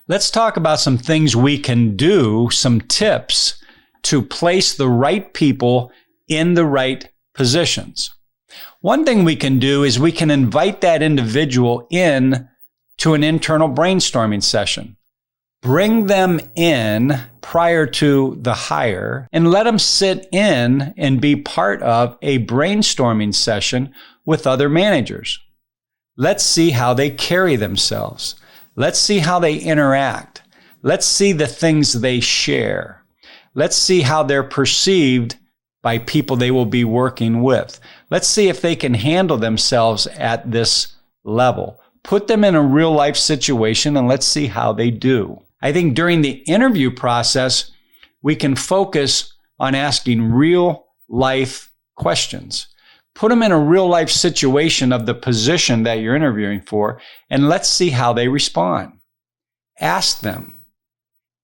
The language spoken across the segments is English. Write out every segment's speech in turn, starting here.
Let's talk about some things we can do, some tips to place the right people in the right positions. One thing we can do is we can invite that individual in to an internal brainstorming session. Bring them in prior to the hire and let them sit in and be part of a brainstorming session with other managers. Let's see how they carry themselves. Let's see how they interact. Let's see the things they share. Let's see how they're perceived by people they will be working with. Let's see if they can handle themselves at this level. Put them in a real life situation and let's see how they do. I think during the interview process, we can focus on asking real life questions. Put them in a real life situation of the position that you're interviewing for, and let's see how they respond. Ask them,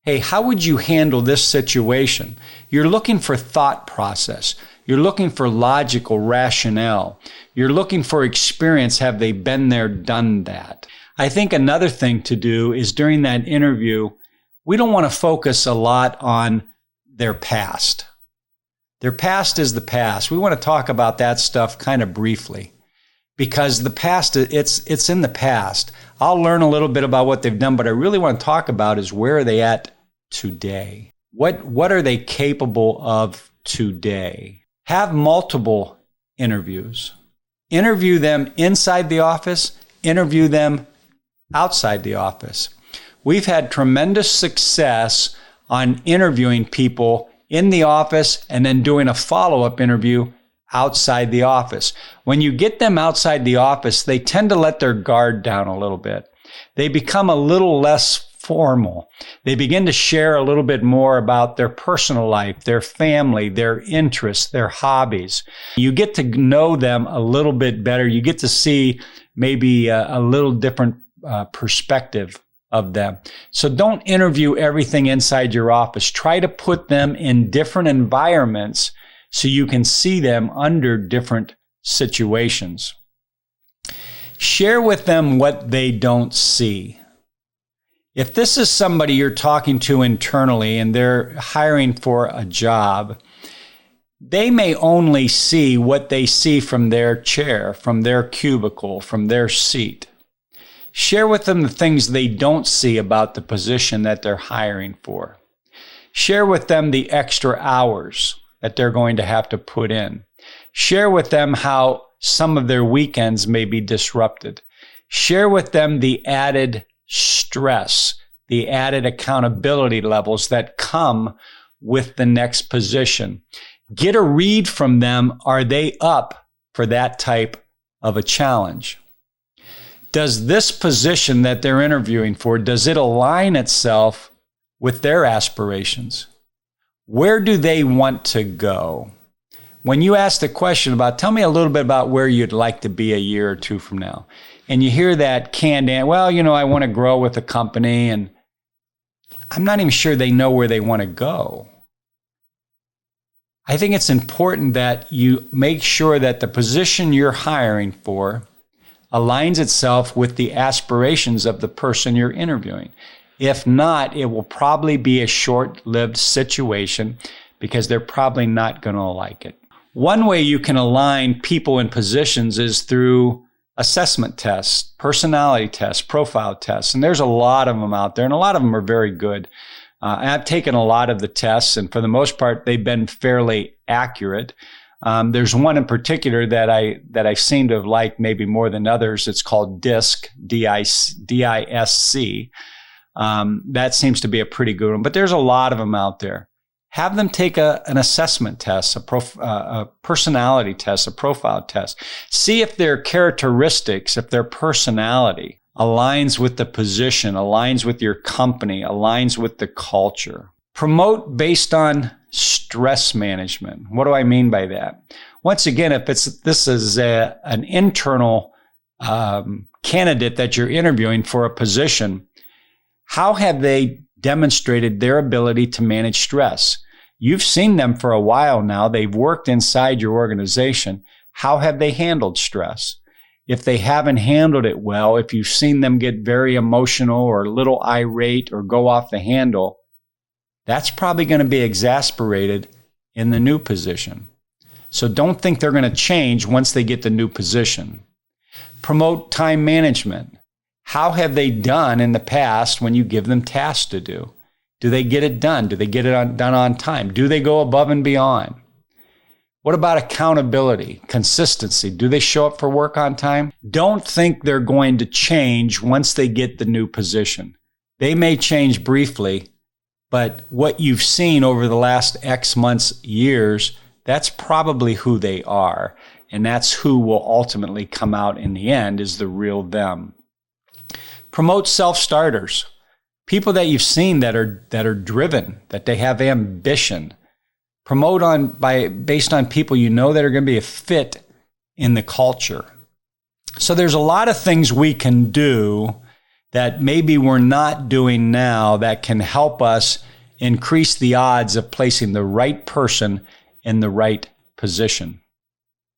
hey, how would you handle this situation? You're looking for thought process. You're looking for logical rationale. You're looking for experience. Have they been there, done that? I think another thing to do is during that interview, we don't want to focus a lot on their past. Their past is the past. We want to talk about that stuff kind of briefly because the past, it's in the past. I'll learn a little bit about what they've done, but I really want to talk about is where are they at today? What are they capable of today? Have multiple interviews. Interview them inside the office, interview them outside the office. We've had tremendous success on interviewing people in the office and then doing a follow-up interview outside the office. When you get them outside the office, they tend to let their guard down a little bit. They become a little less formal. They begin to share a little bit more about their personal life, their family, their interests, their hobbies. You get to know them a little bit better. You get to see maybe a little different perspective of them. So don't interview everything inside your office. Try to put them in different environments so you can see them under different situations. Share with them what they don't see. If this is somebody you're talking to internally and they're hiring for a job, they may only see what they see from their chair, from their cubicle, from their seat. Share with them the things they don't see about the position that they're hiring for. Share with them the extra hours that they're going to have to put in. Share with them how some of their weekends may be disrupted. Share with them the added stress, the added accountability levels that come with the next position. Get a read from them. Are they up for that type of a challenge? Does this position that they're interviewing for, does it align itself with their aspirations? Where do they want to go? When you ask the question about, tell me a little bit about where you'd like to be a year or two from now, and you hear that canned answer, well, I want to grow with the company, and I'm not even sure they know where they want to go. I think it's important that you make sure that the position you're hiring for aligns itself with the aspirations of the person you're interviewing. If not, it will probably be a short-lived situation because they're probably not going to like it. One way you can align people in positions is through assessment tests, personality tests, profile tests, and there's a lot of them out there, and a lot of them are very good. I've taken a lot of the tests, and for the most part, they've been fairly accurate. There's one in particular that I seem to have liked maybe more than others. It's called DISC, D-I-S-C. That seems to be a pretty good one, but there's a lot of them out there. Have them take an assessment test, a personality test, a profile test. See if their characteristics, if their personality aligns with the position, aligns with your company, aligns with the culture. Promote based on stress management. What do I mean by that? Once again, if this is an internal candidate that you're interviewing for a position, how have they demonstrated their ability to manage stress? You've seen them for a while now. They've worked inside your organization. How have they handled stress? if they haven't handled it well, if you've seen them get very emotional or a little irate or go off the handle, that's probably going to be exasperated in the new position. So don't think they're going to change once they get the new position. Promote time management. How have they done in the past when you give them tasks to do? Do they get it done? Do they get it done on time? Do they go above and beyond? What about accountability, consistency? Do they show up for work on time? Don't think they're going to change once they get the new position. They may change briefly, but what you've seen over the last X months, years, that's probably who they are. And that's who will ultimately come out in the end is the real them. Promote self-starters. People that you've seen that are driven, that they have ambition. Promote based on people you know that are going to be a fit in the culture. So there's a lot of things we can do that maybe we're not doing now that can help us increase the odds of placing the right person in the right position.